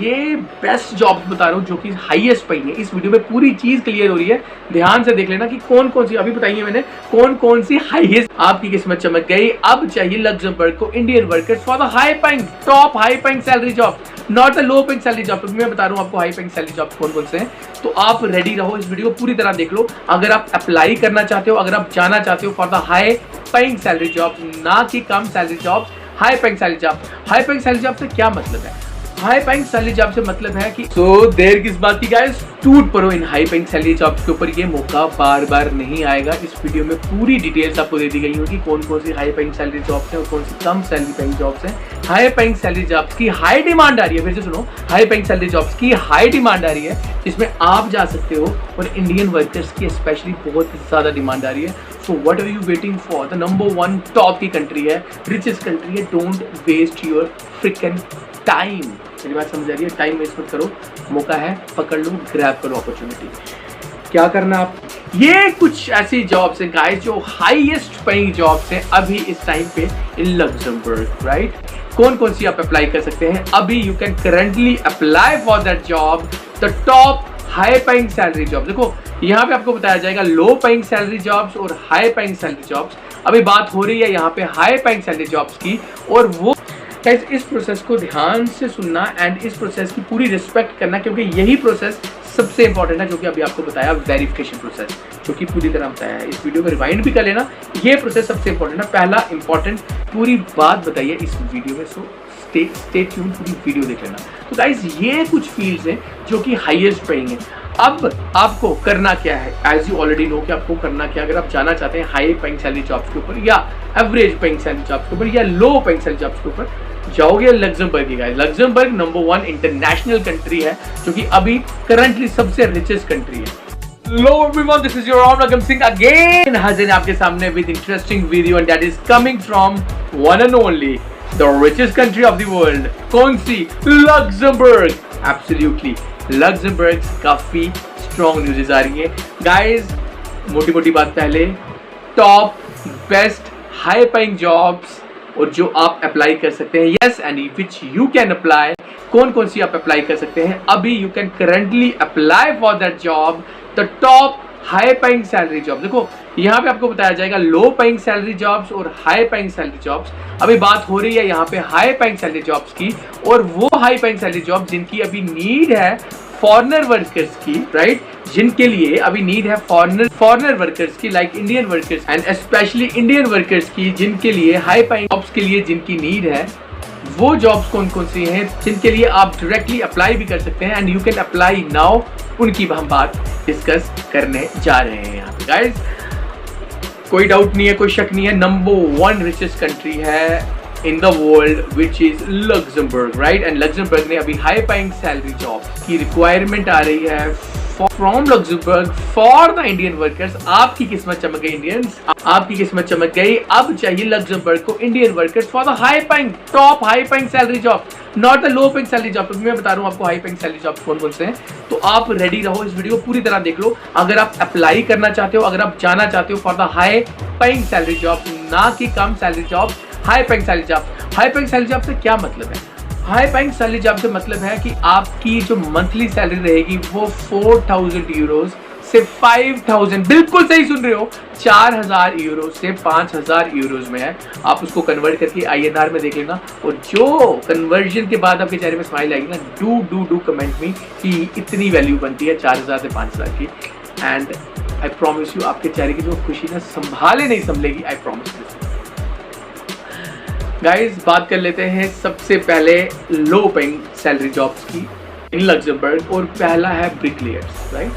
ये best jobs बता रहा हूँ जो कि हाईएस्ट पेइंग है। इस वीडियो में पूरी चीज क्लियर हो रही है, ध्यान से देख लेना कि कौन कौन सी, अभी बताइए मैंने कौन कौन सी हाईएस्ट। आपकी किस्मत चमक गई। अब चाहिए लग्जमबर्ग को Indian workers for the high paying, top high paying salary job, not the low paying salary job. मैं बता रहा हूँ आपको हाई पेइंग सैलरी जॉब कौन कौन से हैं, तो आप रेडी रहो, इस वीडियो को पूरी तरह देख लो। अगर आप अप्लाई करना चाहते हो, अगर आप जाना चाहते हो for the high paying salary job, ना कि कम salary job, high paying salary job. High paying salary job से क्या मतलब है? हाई पेइंग सैलरी जॉब से मतलब है कि देर किस बात की गाइस, टूट पड़ो इन हाई पेइंग सैलरी जॉब के ऊपर। ये मौका बार बार नहीं आएगा। इस वीडियो में पूरी डिटेल्स आपको दे दी गई होगी, कौन कौन सी हाई पेइंग सैलरी जॉब्स हैं और कौन सी कम सैलरी पेइंग जॉब्स हैं। हाई पेइंग सैलरी जॉब्स की हाई डिमांड आ रही है, फिर से सुनो, हाई पेइंग सैलरी जॉब्स की हाई डिमांड आ रही है, जिसमें आप जा सकते हो, और इंडियन वर्कर्स की स्पेशली बहुत ज्यादा डिमांड आ रही है। So what are you waiting for? The number 1 top की कंट्री है, रिचेस्ट कंट्री है। Don't waste your frickin time. मेरी बात समझ आ रही है? टाइम वेस्ट मत करो, मौका है, पकड़ लो, ग्रैब करो अपॉर्चुनिटी। क्या करना आप? ये कुछ ऐसी जॉब्स हैं गाइस जो हाईएस्ट पेइंग जॉब्स हैं अभी इस टाइम पे इन लग्जमबर्ग, राइट? कौन कौन सी आप अप्लाई कर सकते हैं अभी? You can currently apply for that job, the top high paying salary job. देखो यहाँ पे आपको बताया जाएगा लो पेइंग सैलरी जॉब्स और हाई पेइंग सैलरी जॉब्स। अभी बात हो रही है यहाँ पे हाई पेइंग सैलरी जॉब्स की, और वो इस प्रोसेस को ध्यान से सुनना एंड इस प्रोसेस की पूरी रिस्पेक्ट करना, क्योंकि यही प्रोसेस सबसे इंपॉर्टेंट है, जो कि अभी आपको बताया वेरिफिकेशन प्रोसेस, जो कि पूरी तरह बताया है। इस वीडियो को रिवाइंड भी कर लेना, ये प्रोसेस सबसे इंपॉर्टेंट है। पहला इंपॉर्टेंट पूरी बात बताइए इस वीडियो में, सो स्टे ट्यून, पूरी वीडियो देख लेना। तो गाइस ये कुछ फील्ड्स हैं जो कि हाईएस्ट पेइंग है। अब आपको करना क्या है? एज यू ऑलरेडी नो कि आपको करना क्या है। अगर आप जाना चाहते हैं हाई पेइंग सैलरी जॉब्स के ऊपर, या एवरेज पेइंग सैलरी जॉब्स के ऊपर, या लो पेइंग सैलरी जॉब्स के ऊपर, जाओगे लग्जमबर्ग की। Guys Luxembourg number 1 international country है, जो कि अभी करंटली सबसे रिचेस्ट कंट्री है। Hello everyone, this is your own Ragam Singh again, हाजिर आपके सामने with interesting video, and that is coming from one and only the richest country of the world. कौन सी? लग्जमबर्ग। Absolutely, लग्जमबर्ग काफी strong news आ रही है guys. मोटी मोटी बात पहले, top best high paying jobs और जो आप अप्लाई कर सकते हैं, yes, and which you can apply. कौन कौन सी आप अप्लाई कर सकते हैं अभी? You can currently apply for that job, the top high paying salary job. देखो यहाँ पे आपको बताया जाएगा लो पेइंग सैलरी जॉब्स और हाई पेइंग सैलरी जॉब्स। अभी बात हो रही है यहाँ पे हाई पेइंग सैलरी जॉब्स की, और वो हाई पेइंग सैलरी जॉब जिनकी अभी नीड है फॉरेनर वर्कर्स की, राइट? जिनके लिए अभी नीड है फॉरेनर वर्कर्स की, like Indian workers, and specially Indian workers की, जिनके लिए हाई पेइंग जॉब्स के लिए जिनकी नीड है। वो जॉब्स कौन कौन सी हैं जिनके लिए आप डायरेक्टली अप्लाई भी कर सकते हैं, and you can apply now. उनकी हम बात डिस्कस करने जा रहे हैं यहाँ पे गाइस। कोई डाउट नहीं है, कोई शक नहीं है, नंबर 1 रिचेस्ट कंट्री है in the world, which is Luxembourg, right? And Luxembourg ने अभी high paying salary job की requirement आ रही है from Luxembourg for the Indian workers। आपकी किस्मत चमक गई इंडियंस, आपकी किस्मत चमक गई। अब चाहिए Luxembourg को Indian workers for the high paying, top high paying salary job, not the low paying salary job। मैं बता रहा हूँ आपको high paying salary jobs कौन कौन से हैं, तो आप रेडी रहो, इस वीडियो को पूरी तरह देख लो। अगर आप अप्लाई करना चाहते हो, अगर आप जाना चाहते हो for the high paying salary job, ना कि कम salary job, high paying salary job. High paying salary job से क्या मतलब है? हाई पेइंग सैलरी जॉब से मतलब है कि आपकी जो मंथली सैलरी रहेगी वो 4000 यूरोज से 5000, बिल्कुल सही सुन रहे हो, 4000 यूरो से 5000 यूरोज में है। आप उसको कन्वर्ट करके INR में देख लेना, और जो कन्वर्जन के बाद आपके चेहरे में स्माइल आएगी ना, डू कमेंट में कि इतनी वैल्यू बनती है 4000 से 5000 की, एंड आई प्रॉमिस यू आपके चेहरे की जो खुशी ना संभाले नहीं संभलेगी, आई प्रॉमिस दिस। गाइस बात कर लेते हैं सबसे पहले लो पेइंग सैलरी जॉब्स की इन लग्जमबर्ग, और पहला है ब्रिकलेयर्स, राइट?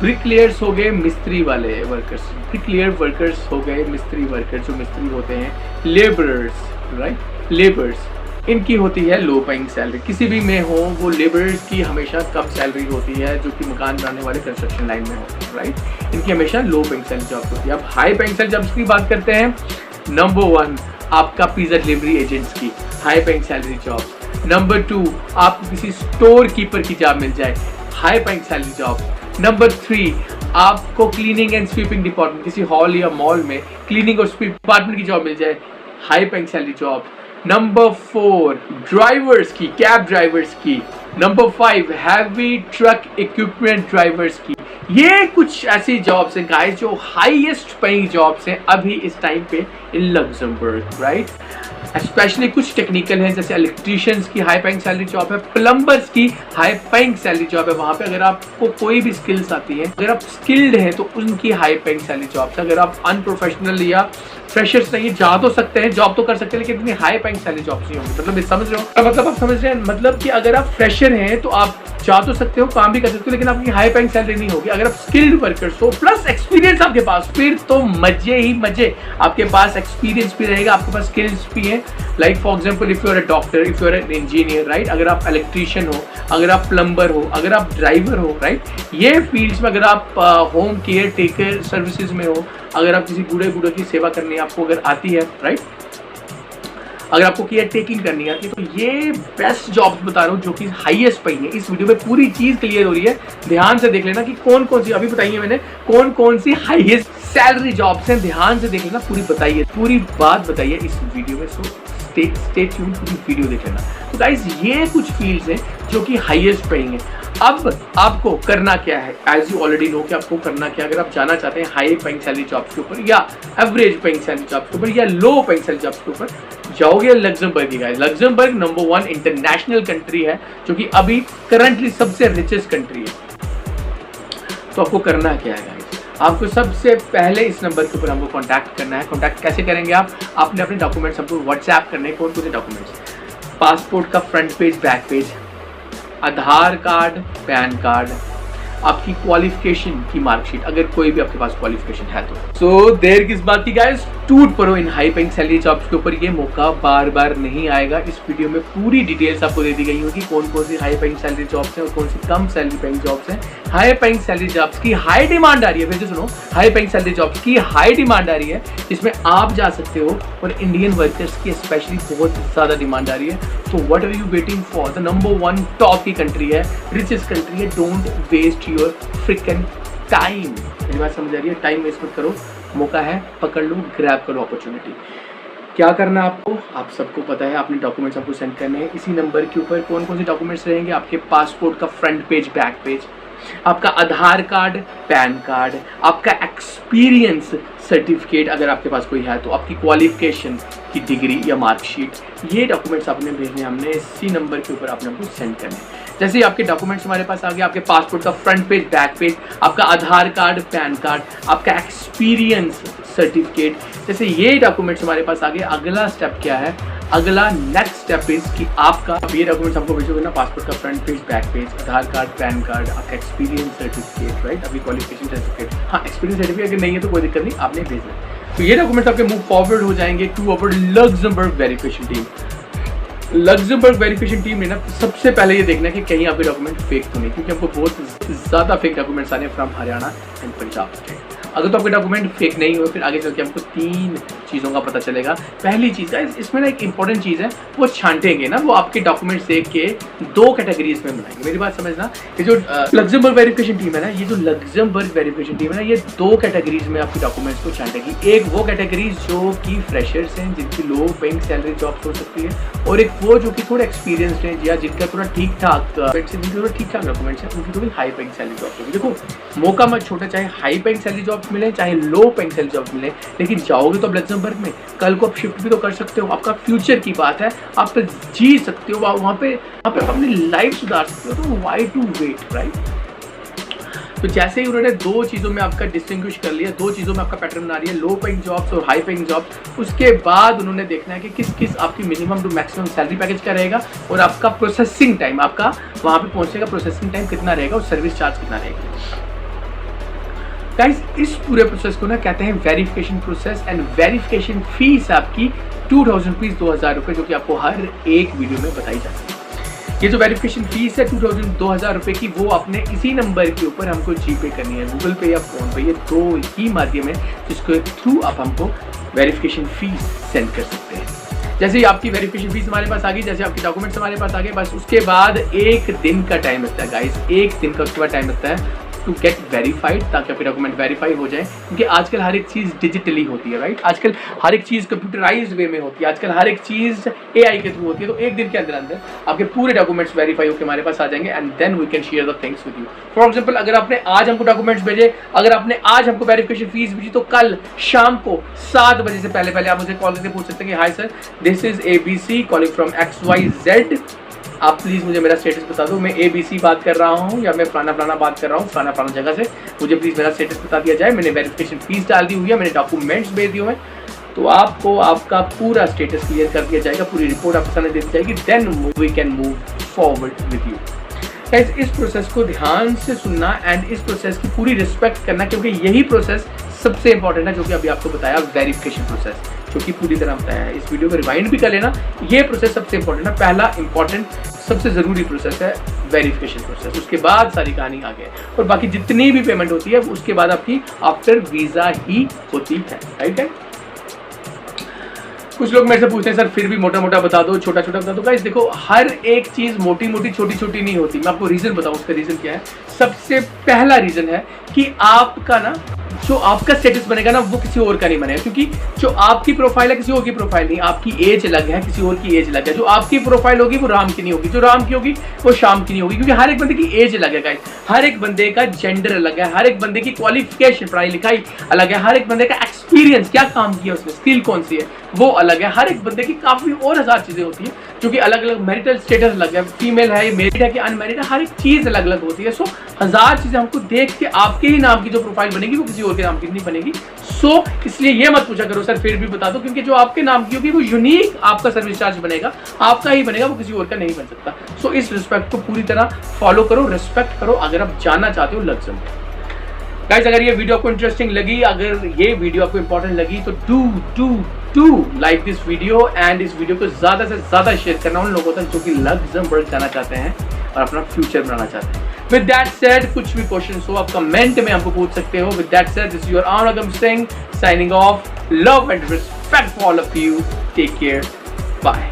ब्रिकलेयर्स हो गए मिस्त्री वाले वर्कर्स, ब्रिकलेयर वर्कर्स हो गए मिस्त्री वर्कर्स, जो मिस्त्री होते हैं, लेबरर्स, राइट? लेबर्स, इनकी होती है लो पेइंग सैलरी। किसी भी में हो, वो लेबरर्स की हमेशा कम सैलरी होती है, जो कि मकान बनाने वाले कंस्ट्रक्शन लाइन में होते हैं, राइट? इनकी हमेशा लो पेइंग सैलरी जॉब होती है। अब हाई पेइंग सैलरी जॉब्स की बात करते हैं। नंबर 1 आपका पिज्जा डिलीवरी एजेंट्स की high paying salary job. Number 2 आपको किसी स्टोर कीपर की जॉब मिल जाए, high paying salary job. Number 3 आपको क्लीनिंग एंड स्वीपिंग डिपार्टमेंट, किसी हॉल या मॉल में क्लीनिंग और स्वीप डिपार्टमेंट की जॉब मिल जाए, high paying salary job. Number 4 drivers की, कैब ड्राइवर्स की number 5 heavy truck equipment drivers की। ये कुछ ऐसी जॉब्स हैं गाइस जो हाईएस्ट पेइंग जॉब्स हैं अभी इस टाइम पे इन लग्जमबर्ग, राइट। स्पेशली कुछ टेक्निकल हैं, जैसे इलेक्ट्रीशियंस की हाई पेइंग सैलरी जॉब है, प्लम्बर्स की हाई पेइंग सैलरी जॉब है। वहाँ पे अगर आपको कोई भी स्किल्स आती है, अगर आप स्किल्ड हैं तो उनकी हाई पेइंग सैलरी जॉब है। अगर आप अनप्रोफेशनल या फ्रेशर्स नहीं, जा तो सकते हैं, जॉब तो कर सकते हैं, लेकिन इतनी हाई पेइंग सैलरी जॉब्स नहीं होंगी। मतलब समझ रहे हो, मतलब आप समझ रहे हैं, मतलब कि अगर आप फ्रेशर हैं तो आप जा तो सकते हो, काम भी कर सकते हो, लेकिन आपकी हाई पेइंग सैलरी नहीं होगी। अगर आप स्किल्ड वर्कर्स हो प्लस एक्सपीरियंस आपके पास, फिर तो मजे ही मजे। आपके पास एक्सपीरियंस भी रहेगा, आपके पास स्किल्स भी हैं। Like for example if you are a doctor, if you are an engineer, right. अगर आप इलेक्ट्रीशियन हो, अगर आप प्लम्बर हो, अगर आप ड्राइवर हो, राइट, ये फील्ड्स में अगर आप होम केयर टेकर सर्विसेज में हो, अगर आप किसी बूढ़े बूढ़े की सेवा करनी आपको अगर आती है, राइट, अगर आपको केयर टेकिंग करनी आती है, तो ये बेस्ट जॉब्स बता रहा हूँ जो कि हाईएस्ट पेइंग है। इस वीडियो में पूरी चीज क्लियर हो रही है, ध्यान से देख लेना कि कौन कौन सी, अभी बताइए मैंने कौन कौन सी हाईएस्ट सैलरी जॉब्स हैं, ध्यान से देख लेना, पूरी बताइए, पूरी बात बताइए इस वीडियो में। सो स्टे ट्यून, पूरी वीडियो देख लेना। तो गाइस ये कुछ फील्ड्स हैं जो कि हाईएस्ट पेइंग है। अब आपको करना क्या है, एज यू ऑलरेडी नो कि आपको करना क्या है। अगर आप जाना चाहते हैं हाई पेइंग सैलरी जॉब्स के ऊपर या एवरेज पेइंग सैलरी जॉब्स के ऊपर या लो पेइंग सैलरी जॉब्स के ऊपर, जाओगे लग्जमबर्ग ही। Guys Luxembourg number 1 international country है जो कि अभी करंटली सबसे रिचेस्ट कंट्री है। तो आपको करना क्या है गाइस, आपको सबसे पहले इस नंबर के ऊपर हमको कांटेक्ट करना है। कांटेक्ट कैसे करेंगे आप, आपने अपने डॉक्यूमेंट्स हमको व्हाट्सएप करने हैं। कौन कौन से डॉक्यूमेंट्स, पासपोर्ट का फ्रंट पेज बैक पेज, आधार कार्ड, पैन कार्ड, आपकी क्वालिफिकेशन की मार्कशीट, अगर कोई भी आपके पास क्वालिफिकेशन है तो। सो देर किस बात की गाइस, टूट पड़ो इन हाई पेइंग सैलरी जॉब्स के ऊपर। ये मौका बार बार नहीं आएगा। इस वीडियो में पूरी डिटेल्स आपको दे दी गई होगी, कौन कौन सी हाई पेइंग सैलरी जॉब्स हैं और कौन सी कम सैलरी पेइंग जॉब्स हैं। हाई पेइंग सैलरी जॉब्स की हाई डिमांड आ रही है, फिर से सुनो, हाई पेइंग सैलरी जॉब्स की हाई डिमांड आ रही है, जिसमें आप जा सकते हो, और इंडियन वर्कर्स की स्पेशली बहुत ज़्यादा डिमांड आ रही है। तो what are you waiting for, the number 1 top की कंट्री है, रिचेस्ट कंट्री है। Don't waste your frickin time. मेरी बात समझ आ रही है, टाइम वेस्ट मत करो, मौका है, पकड़ लो, ग्रैब करो अपॉर्चुनिटी। क्या करना आपको, आप सबको पता है, आपने डॉक्यूमेंट्स आपको सेंड करने हैं इसी नंबर के ऊपर। कौन कौन से डॉक्यूमेंट्स रहेंगे, आपके पासपोर्ट का फ्रंट पेज बैक पेज, आपका आधार कार्ड, पैन कार्ड, आपका एक्सपीरियंस सर्टिफिकेट अगर आपके पास कोई है तो, आपकी क्वालिफिकेशन की डिग्री या मार्कशीट, ये डॉक्यूमेंट्स आपने भेजने, हमने इसी नंबर के ऊपर आपने हमको सेंड करने। जैसे ही आपके डॉक्यूमेंट्स हमारे पास आ गए, आपके पासपोर्ट का फ्रंट पेज बैक पेज, आपका आधार कार्ड, पैन कार्ड, आपका एक्सपीरियंस सर्टिफिकेट, जैसे ये डॉक्यूमेंट्स हमारे पास आ गए, अगला स्टेप क्या है, अगला नेक्स्ट स्टेप इज कि आपका ये डॉक्यूमेंट्स हमको भेजोगे ना, पासपोर्ट का फ्रंट पेज बैक पेज, आधार कार्ड, पैन कार्ड, आपका एक्सपीरियंस सर्टिफिकेट, राइट, अभी क्वालिफिकेशन सर्टिफिकेट, हाँ एक्सपीरियंस सर्टिफिकेट अगर नहीं है तो कोई दिक्कत नहीं, आपने भेजना। तो ये डॉक्यूमेंट्स आपके मूव फॉरवर्ड हो जाएंगे to our Luxembourg verification team. Luxembourg verification team ने ना सबसे पहले ये देखना है कि कहीं आपके डॉक्यूमेंट फेक तो नहीं, क्योंकि हमको बहुत ज़्यादा फेक डॉक्यूमेंट्स आने from Haryana and Punjab state. अगर तो आपके डॉक्यूमेंट फेक नहीं हुए, फिर आगे चल के हमको 3 चीज़ों का पता चलेगा। पहली चीज़ है, इसमें ना एक इंपॉर्टेंट चीज़ है, वो छांटेंगे ना, वो आपके डॉक्यूमेंट्स देख के 2 कैटेगरीज में बनाएंगे। मेरी बात समझना, ये जो लग्जमबर्ग वेरिफिकेशन टीम है ना, ये जो लग्जमबर्ग वेरिफिकेशन टीम है ना, ये 2 कैटेगरीज में आपके डॉक्यूमेंट्स को छांटेगी। एक वो कैटेगरीज जो कि फ्रेशर्स हैं, जिनकी लो पेइंग सैलरी जॉब्स हो सकती है, और एक वो जो कि थोड़े एक्सपीरियंस्ड हैं या जिनका थोड़ा ठीक ठाक डॉक्यूमेंट्स हैं, उनकी थोड़ी हाई पेइंग सैलरी जॉब्स होगी। देखो मौका मत छोटा, चाहे हाई पेइंग सैलरी जॉब्स मिले चाहे लो पेइंग सैलरी जॉब्स मिले, लेकिन जाओगे तो लग्जमबर्ग में, कल को आप शिफ्ट भी तो कर सकते हो, आपका फ्यूचर की बात है, आप जी सकते हो, वहाँ पे अपनी लाइफ सुधार सकते हो, तो व्हाई टू वेट, राइट। तो जैसे ही उन्होंने 2 चीज़ों में आपका डिस्टिंग्विश कर लिया, 2 चीज़ों में आपका पैटर्न आ रही है, लो पेइंग जॉब्स और हाई पेइंग जॉब्स, उसके बाद उन्होंने देखना है कि किस किस आपकी minimum to maximum salary package का रहेगा, और आपका प्रोसेसिंग टाइम, आपका वहाँ पे पहुँचने का प्रोसेसिंग टाइम कितना रहेगा, और सर्विस चार्ज कितना रहेगा। गाइस इस पूरे प्रोसेस को ना कहते हैं verification process, and verification fees आपकी 2000 रुपीज़, 2000 रुपये, जो कि आपको हर एक वीडियो में बताई जाती है। ये जो वेरिफिकेशन फीस है 2000 रुपये की, वो आपने इसी नंबर के ऊपर हमको जीपे करनी है, गूगल पे या फोन पे, ये 2 ही माध्यम है जिसके थ्रू आप हमको वेरिफिकेशन फीस सेंड कर सकते हैं। जैसे ही आपकी वेरिफिकेशन फीस हमारे पास आ गई, जैसे आपके डॉक्यूमेंट्स हमारे पास आ गए, बस उसके बाद 1 दिन का टाइम लगता है गाइस, 1 दिन का उसके बाद टाइम लगता है, टू गेट वेरीफाइड, ताकि आपके डॉक्यूमेंट वेरीफाई हो जाए, क्योंकि आजकल हर एक चीज़ डिजिटली होती है, राइट। आजकल हर एक चीज़ कंप्यूटराइज्ड वे में होती है, आजकल हर एक चीज़ AI के थ्रू होती है। तो एक दिन के अंदर अंदर आपके पूरे डॉक्यूमेंट्स वेरीफाई होकर हमारे पास आ जाएंगे, and then we can share the things with you. For example, अगर आपने आज हमको डॉक्यूमेंट्स भेजे, अगर आपने आज हमको वेरिफिकेशन फीस भेजी, तो कल शाम को 7 बजे से पहले आप मुझे कॉल करके पूछ सकते हैं कि hi sir, this is ABC calling from XYZ, आप प्लीज़ मुझे मेरा स्टेटस बता दो, मैं ABC बात कर रहा हूँ या मैं फलाना बात कर रहा हूँ फलाना जगह से, मुझे प्लीज़ मेरा स्टेटस बता दिया जाए, मैंने वेरिफिकेशन फीस डाल दी हुई है, मैंने डॉक्यूमेंट्स भेज दिए हैं, तो आपको आपका पूरा स्टेटस क्लियर कर दिया जाएगा, पूरी रिपोर्ट आपके सामने दे दी जाएगी, then we can move forward with you. Guys, इस प्रोसेस को ध्यान से सुनना एंड इस प्रोसेस की पूरी रिस्पेक्ट करना, क्योंकि यही प्रोसेस सबसे इंपॉर्टेंट है, जो कि अभी आपको बताया वेरिफिकेशन प्रोसेस, जो कि पूरी तरह बताया है। इस वीडियो को रिवाइंड भी कर लेना, ये प्रोसेस सबसे इंपॉर्टेंट है, पहला इंपॉर्टेंट सबसे ज़रूरी प्रोसेस है वेरिफिकेशन प्रोसेस, उसके बाद सारी कहानी आगे है, और बाकी जितनी भी पेमेंट होती है उसके बाद आपकी आफ्टर वीज़ा ही होती है, राइट है। कुछ लोग मेरे से पूछते हैं सर फिर भी मोटा बता दो, छोटा बता दो। गाइस देखो, हर एक चीज़ मोटी छोटी नहीं होती। मैं आपको रीज़न बताऊं, उसका रीज़न क्या है। सबसे पहला रीज़न है कि आपका ना जो आपका स्टेटस बनेगा ना, वो किसी और का नहीं बनेगा, क्योंकि जो आपकी प्रोफाइल है किसी और की प्रोफाइल नहीं, आपकी एज अलग है, किसी और की एज अलग है। जो आपकी प्रोफाइल होगी वो राम की नहीं होगी, जो राम की होगी वो शाम की नहीं होगी, क्योंकि हर एक बंदे की एज अलग है गाइस, हर एक बंदे का जेंडर अलग है, हर एक बंदे की क्वालिफिकेशन पढ़ाई लिखाई अलग है, हर एक बंदे का एक्सपीरियंस, क्या काम किया उसने, स्किल कौन सी है वो अलग है, हर एक बंदे की काफ़ी और हजार चीज़ें होती है, जो कि अलग अलग, मैरिटल स्टेटस अलग है, फीमेल है, मैरिड है कि अनमैरिड है, हर एक चीज़ अलग अलग होती है। सो हजार चीज़ें हमको देख के आपके ही नाम की जो प्रोफाइल बनेगी वो किसी और के नाम की नहीं बनेगी। सो इसलिए ये मत पूछा करो सर फिर भी बता दो, क्योंकि जो आपके नाम की होगी वो यूनिक आपका सर्विस चार्ज बनेगा, आपका ही बनेगा, वो किसी और का नहीं बन सकता। सो इस रिस्पेक्ट को पूरी तरह फॉलो करो, रिस्पेक्ट करो, अगर आप जानना चाहते हो लग्जम। गाइस, अगर ये वीडियो आपको इंटरेस्टिंग लगी, अगर ये वीडियो आपको इंपॉर्टेंट लगी, तो do like this video, and इस वीडियो को ज़्यादा से ज़्यादा शेयर करना उन लोगों तक जो कि लग्जमबर्ग जाना चाहते हैं और अपना फ्यूचर बनाना चाहते हैं। विद दैट सेड, कुछ भी क्वेश्चन हो आप कमेंट में हमको पूछ सकते हो। With that said, this is your Anand Singh signing off. Love and respect for all of you. Take care, bye.